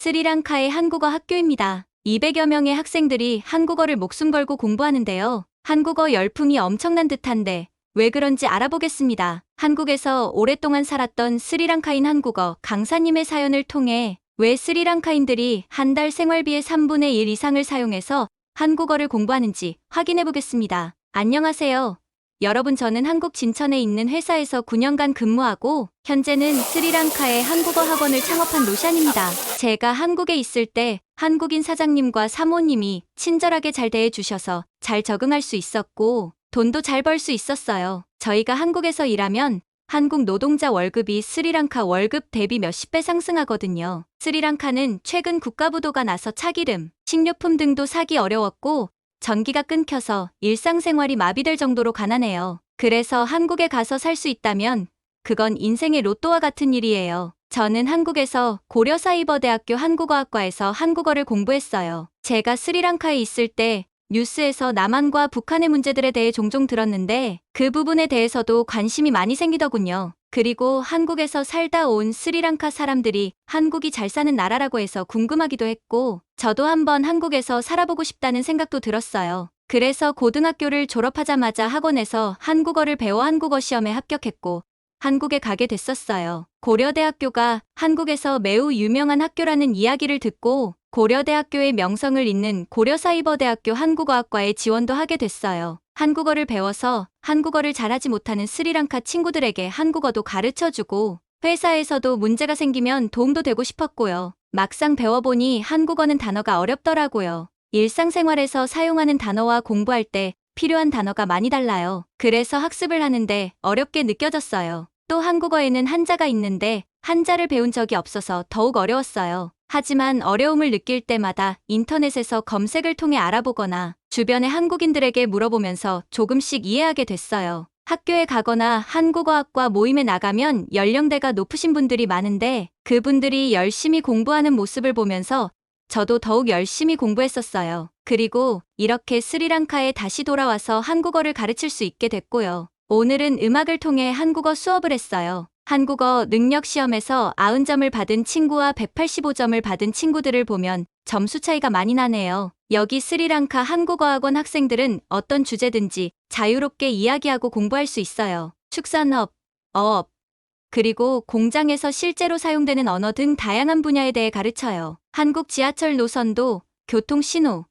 스리랑카의 한국어 학교입니다. 200여 명의 학생들이 한국어를 목숨 걸고 공부하는데요. 한국어 열풍이 엄청난 듯한데 왜 그런지 알아보겠습니다. 한국에서 오랫동안 살았던 스리랑카인 한국어 강사님의 사연을 통해 왜 스리랑카인들이 한 달 생활비의 3분의 1 이상을 사용해서 한국어를 공부하는지 확인해 보겠습니다. 안녕하세요. 여러분, 저는 한국 진천에 있는 회사에서 9년간 근무하고 현재는 스리랑카의 한국어 학원을 창업한 로샨입니다. 제가 한국에 있을 때 한국인 사장님과 사모님이 친절하게 잘 대해주셔서 잘 적응할 수 있었고 돈도 잘 벌 수 있었어요. 저희가 한국에서 일하면 한국 노동자 월급이 스리랑카 월급 대비 몇십 배 상승하거든요. 스리랑카는 최근 국가부도가 나서 차기름, 식료품 등도 사기 어려웠고 전기가 끊겨서 일상생활이 마비될 정도로 가난해요. 그래서 한국에 가서 살 수 있다면 그건 인생의 로또와 같은 일이에요. 저는 한국에서 고려사이버대학교 한국어학과에서 한국어를 공부했어요. 제가 스리랑카에 있을 때 뉴스에서 남한과 북한의 문제들에 대해 종종 들었는데 그 부분에 대해서도 관심이 많이 생기더군요. 그리고 한국에서 살다 온 스리랑카 사람들이 한국이 잘 사는 나라라고 해서 궁금하기도 했고 저도 한번 한국에서 살아보고 싶다는 생각도 들었어요. 그래서 고등학교를 졸업하자마자 학원에서 한국어를 배워 한국어 시험에 합격했고 한국에 가게 됐었어요. 고려대학교가 한국에서 매우 유명한 학교라는 이야기를 듣고 고려대학교의 명성을 잇는 고려사이버대학교 한국어학과에 지원도 하게 됐어요. 한국어를 배워서 한국어를 잘하지 못하는 스리랑카 친구들에게 한국어도 가르쳐주고 회사에서도 문제가 생기면 도움도 되고 싶었고요. 막상 배워보니 한국어는 단어가 어렵더라고요. 일상생활에서 사용하는 단어와 공부할 때 필요한 단어가 많이 달라요. 그래서 학습을 하는데 어렵게 느껴졌어요. 또 한국어에는 한자가 있는데 한자를 배운 적이 없어서 더욱 어려웠어요. 하지만 어려움을 느낄 때마다 인터넷에서 검색을 통해 알아보거나 주변의 한국인들에게 물어보면서 조금씩 이해하게 됐어요. 학교에 가거나 한국어학과 모임에 나가면 연령대가 높으신 분들이 많은데 그분들이 열심히 공부하는 모습을 보면서 저도 더욱 열심히 공부했었어요. 그리고 이렇게 스리랑카에 다시 돌아와서 한국어를 가르칠 수 있게 됐고요. 오늘은 음악을 통해 한국어 수업을 했어요. 한국어 능력 시험에서 90점을 받은 친구와 185점을 받은 친구들을 보면 점수 차이가 많이 나네요. 여기 스리랑카 한국어학원 학생들은 어떤 주제든지 자유롭게 이야기하고 공부할 수 있어요. 축산업, 어업, 그리고 공장에서 실제로 사용되는 언어 등 다양한 분야에 대해 가르쳐요. 한국 지하철 노선도 교통 신호,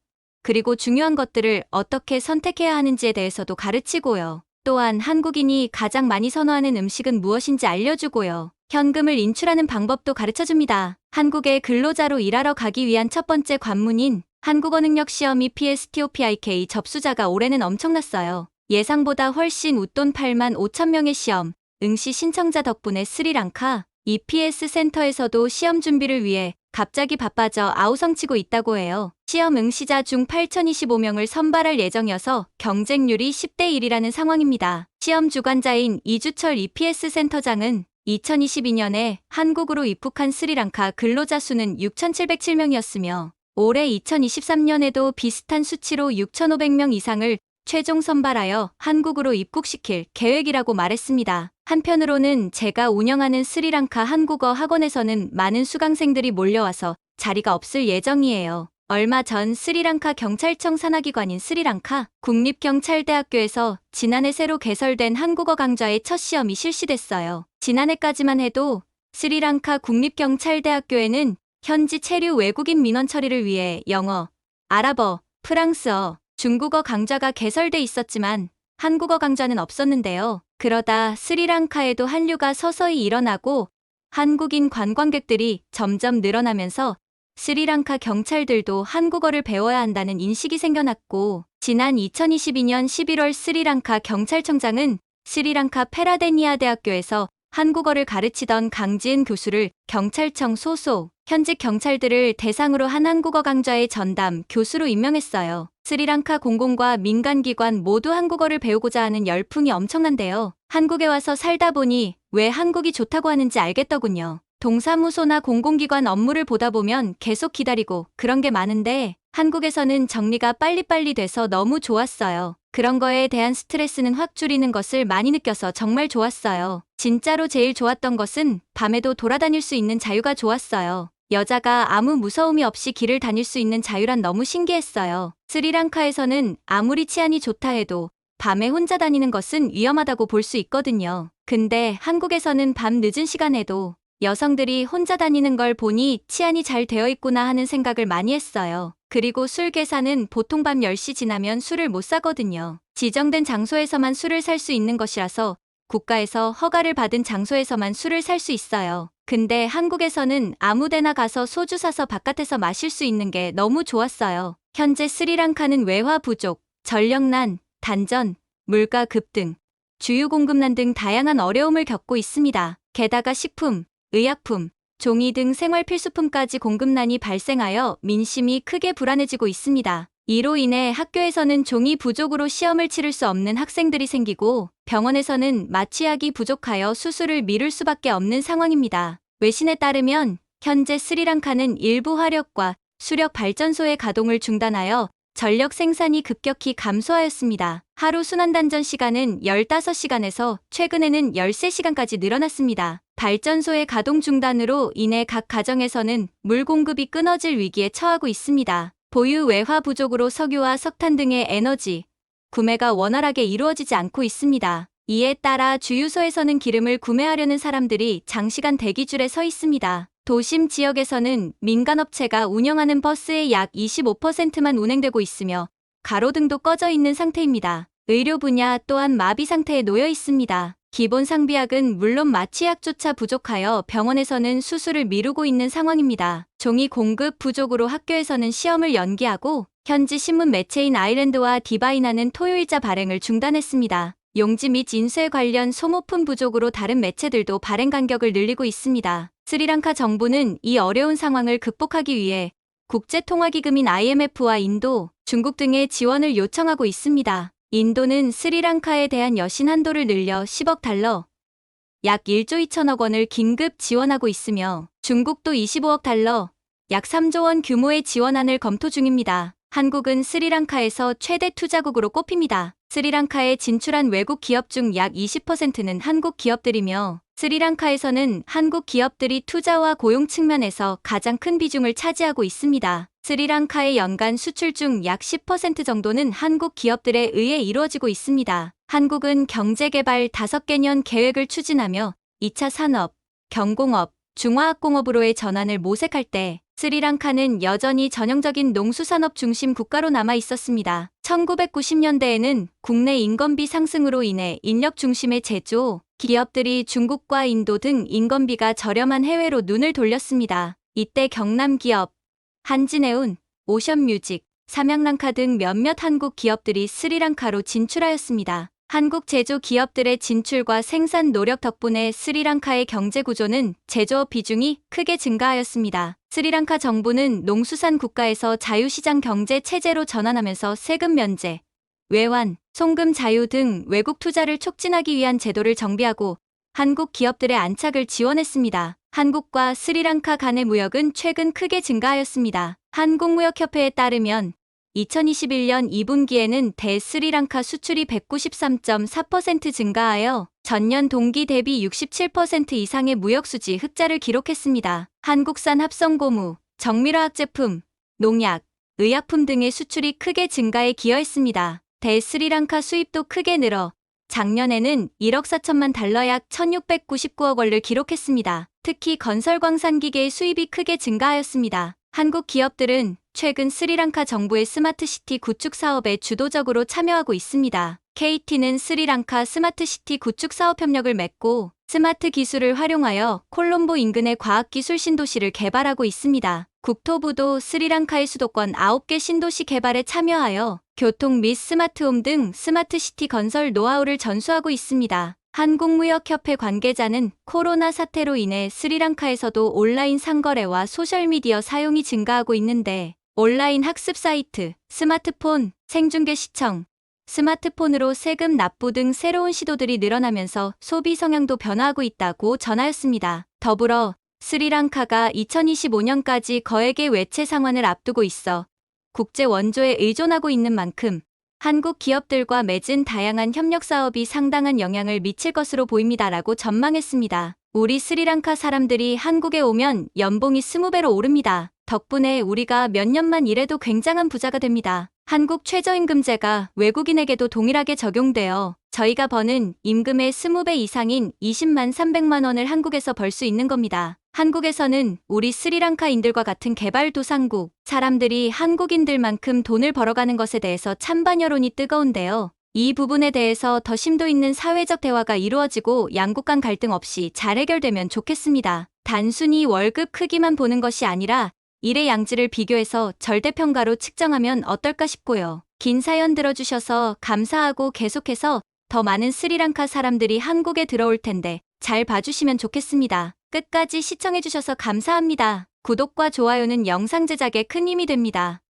그리고 중요한 것들을 어떻게 선택해야 하는지에 대해서도 가르치고요. 또한 한국인이 가장 많이 선호하는 음식은 무엇인지 알려주고요. 현금을 인출하는 방법도 가르쳐줍니다. 한국에 근로자로 일하러 가기 위한 첫 번째 관문인 한국어 능력 시험 EPSTOPIK 접수자가 올해는 엄청났어요. 예상보다 훨씬 웃돈 8만 5천 명의 시험 응시 신청자 덕분에 스리랑카 EPS 센터에서도 시험 준비를 위해 갑자기 바빠져 아우성치고 있다고 해요. 시험 응시자 중 8,025명을 선발할 예정이어서 경쟁률이 10대 1이라는 상황입니다. 시험 주관자인 이주철 EPS 센터장은 2022년에 한국으로 입국한 스리랑카 근로자 수는 6,707명이었으며 올해 2023년에도 비슷한 수치로 6,500명 이상을 최종 선발하여 한국으로 입국시킬 계획이라고 말했습니다. 한편으로는 제가 운영하는 스리랑카 한국어 학원에서는 많은 수강생들이 몰려와서 자리가 없을 예정이에요. 얼마 전 스리랑카 경찰청 산하기관인 스리랑카 국립경찰대학교에서 지난해 새로 개설된 한국어 강좌의 첫 시험이 실시됐어요. 지난해까지만 해도 스리랑카 국립경찰대학교에는 현지 체류 외국인 민원 처리를 위해 영어, 아랍어, 프랑스어, 중국어 강좌가 개설돼 있었지만 한국어 강좌는 없었는데요. 그러다 스리랑카에도 한류가 서서히 일어나고 한국인 관광객들이 점점 늘어나면서 스리랑카 경찰들도 한국어를 배워야 한다는 인식이 생겨났고 지난 2022년 11월 스리랑카 경찰청장은 스리랑카 페라데니아 대학교에서 한국어를 가르치던 강지은 교수를 경찰청 소속 현직 경찰들을 대상으로 한 한국어 강좌의 전담 교수로 임명했어요. 스리랑카 공공과 민간기관 모두 한국어를 배우고자 하는 열풍이 엄청난데요. 한국에 와서 살다 보니 왜 한국이 좋다고 하는지 알겠더군요. 동사무소나 공공기관 업무를 보다 보면 계속 기다리고 그런 게 많은데 한국에서는 정리가 빨리빨리 돼서 너무 좋았어요. 그런 거에 대한 스트레스는 확 줄이는 것을 많이 느껴서 정말 좋았어요. 진짜로 제일 좋았던 것은 밤에도 돌아다닐 수 있는 자유가 좋았어요. 여자가 아무 무서움이 없이 길을 다닐 수 있는 자유란 너무 신기했어요. 스리랑카에서는 아무리 치안이 좋다 해도 밤에 혼자 다니는 것은 위험하다고 볼 수 있거든요. 근데 한국에서는 밤 늦은 시간에도 여성들이 혼자 다니는 걸 보니 치안이 잘 되어 있구나 하는 생각을 많이 했어요. 그리고 술 계산은 보통 밤 10시 지나면 술을 못 사거든요. 지정된 장소에서만 술을 살 수 있는 것이라서 국가에서 허가를 받은 장소에서만 술을 살 수 있어요. 근데 한국에서는 아무데나 가서 소주 사서 바깥에서 마실 수 있는 게 너무 좋았어요. 현재 스리랑카는 외화 부족, 전력난, 단전, 물가 급등, 주유 공급난 등 다양한 어려움을 겪고 있습니다. 게다가 식품, 의약품, 종이 등 생활 필수품까지 공급난이 발생하여 민심이 크게 불안해지고 있습니다. 이로 인해 학교에서는 종이 부족으로 시험을 치를 수 없는 학생들이 생기고 병원에서는 마취약이 부족하여 수술을 미룰 수밖에 없는 상황입니다. 외신에 따르면 현재 스리랑카는 일부 화력과 수력 발전소의 가동을 중단하여 전력 생산이 급격히 감소하였습니다. 하루 순환단전 시간은 15시간에서 최근에는 13시간까지 늘어났습니다. 발전소의 가동 중단으로 인해 각 가정에서는 물 공급이 끊어질 위기에 처하고 있습니다. 보유 외화 부족으로 석유와 석탄 등의 에너지 구매가 원활하게 이루어지지 않고 있습니다. 이에 따라 주유소에서는 기름을 구매하려는 사람들이 장시간 대기줄에 서 있습니다. 도심 지역에서는 민간업체가 운영하는 버스의 약 25%만 운행되고 있으며 가로등도 꺼져 있는 상태입니다. 의료 분야 또한 마비 상태에 놓여 있습니다. 기본 상비약은 물론 마취약조차 부족하여 병원에서는 수술을 미루고 있는 상황입니다. 종이 공급 부족으로 학교에서는 시험을 연기하고 현지 신문 매체인 아일랜드와 디바이나는 토요일자 발행을 중단했습니다. 용지 및 인쇄 관련 소모품 부족으로 다른 매체들도 발행 간격을 늘리고 있습니다. 스리랑카 정부는 이 어려운 상황을 극복하기 위해 국제통화기금인 IMF와 인도, 중국 등의 지원을 요청하고 있습니다. 인도는 스리랑카에 대한 여신 한도를 늘려 10억 달러, 약 1조 2천억 원을 긴급 지원하고 있으며 중국도 25억 달러, 약 3조 원 규모의 지원안을 검토 중입니다. 한국은 스리랑카에서 최대 투자국으로 꼽힙니다. 스리랑카에 진출한 외국 기업 중 약 20%는 한국 기업들이며 스리랑카에서는 한국 기업들이 투자와 고용 측면에서 가장 큰 비중을 차지하고 있습니다. 스리랑카의 연간 수출 중 약 10% 정도는 한국 기업들에 의해 이루어지고 있습니다. 한국은 경제개발 5개년 계획을 추진하며 2차 산업, 경공업, 중화학공업으로의 전환을 모색할 때 스리랑카는 여전히 전형적인 농수산업 중심 국가로 남아 있었습니다. 1990년대에는 국내 인건비 상승으로 인해 인력 중심의 제조, 기업들이 중국과 인도 등 인건비가 저렴한 해외로 눈을 돌렸습니다. 이때 경남 기업, 한진해운, 오션뮤직, 삼양랑카 등 몇몇 한국 기업들이 스리랑카로 진출하였습니다. 한국 제조 기업들의 진출과 생산 노력 덕분에 스리랑카의 경제 구조는 제조업 비중이 크게 증가하였습니다. 스리랑카 정부는 농수산 국가에서 자유시장 경제 체제로 전환하면서 세금 면제, 외환, 송금 자유 등 외국 투자를 촉진하기 위한 제도를 정비하고 한국 기업들의 안착을 지원했습니다. 한국과 스리랑카 간의 무역은 최근 크게 증가하였습니다. 한국무역협회에 따르면 2021년 2분기에는 대스리랑카 수출이 193.4% 증가하여 전년 동기 대비 67% 이상의 무역수지 흑자를 기록했습니다. 한국산 합성고무, 정밀화학 제품, 농약, 의약품 등의 수출이 크게 증가에 기여했습니다. 대스리랑카 수입도 크게 늘어 작년에는 1억 4천만 달러 약 1699억 원을 기록했습니다. 특히 건설광산기계의 수입이 크게 증가하였습니다. 한국 기업들은 최근 스리랑카 정부의 스마트시티 구축 사업에 주도적으로 참여하고 있습니다. KT는 스리랑카 스마트시티 구축 사업 협력을 맺고 스마트 기술을 활용하여 콜롬보 인근의 과학기술 신도시를 개발하고 있습니다. 국토부도 스리랑카의 수도권 9개 신도시 개발에 참여하여 교통 및 스마트홈 등 스마트시티 건설 노하우를 전수하고 있습니다. 한국무역협회 관계자는 코로나 사태로 인해 스리랑카에서도 온라인 상거래와 소셜미디어 사용이 증가하고 있는데 온라인 학습 사이트, 스마트폰, 생중계 시청, 스마트폰으로 세금 납부 등 새로운 시도들이 늘어나면서 소비 성향도 변화하고 있다고 전하였습니다. 더불어 스리랑카가 2025년까지 거액의 외채 상환을 앞두고 있어 국제 원조에 의존하고 있는 만큼 한국 기업들과 맺은 다양한 협력 사업이 상당한 영향을 미칠 것으로 보입니다라고 전망했습니다. 우리 스리랑카 사람들이 한국에 오면 연봉이 20배로 오릅니다. 덕분에 우리가 몇 년만 일해도 굉장한 부자가 됩니다. 한국 최저임금제가 외국인에게도 동일하게 적용되어 저희가 버는 임금의 20배 이상인 20만 300만 원을 한국에서 벌 수 있는 겁니다. 한국에서는 우리 스리랑카인들과 같은 개발도상국 사람들이 한국인들만큼 돈을 벌어가는 것에 대해서 찬반 여론이 뜨거운데요. 이 부분에 대해서 더 심도 있는 사회적 대화가 이루어지고 양국 간 갈등 없이 잘 해결되면 좋겠습니다. 단순히 월급 크기만 보는 것이 아니라 일의 양질을 비교해서 절대평가로 측정하면 어떨까 싶고요. 긴 사연 들어주셔서 감사하고 계속해서 더 많은 스리랑카 사람들이 한국에 들어올 텐데 잘 봐주시면 좋겠습니다. 끝까지 시청해주셔서 감사합니다. 구독과 좋아요는 영상 제작에 큰 힘이 됩니다.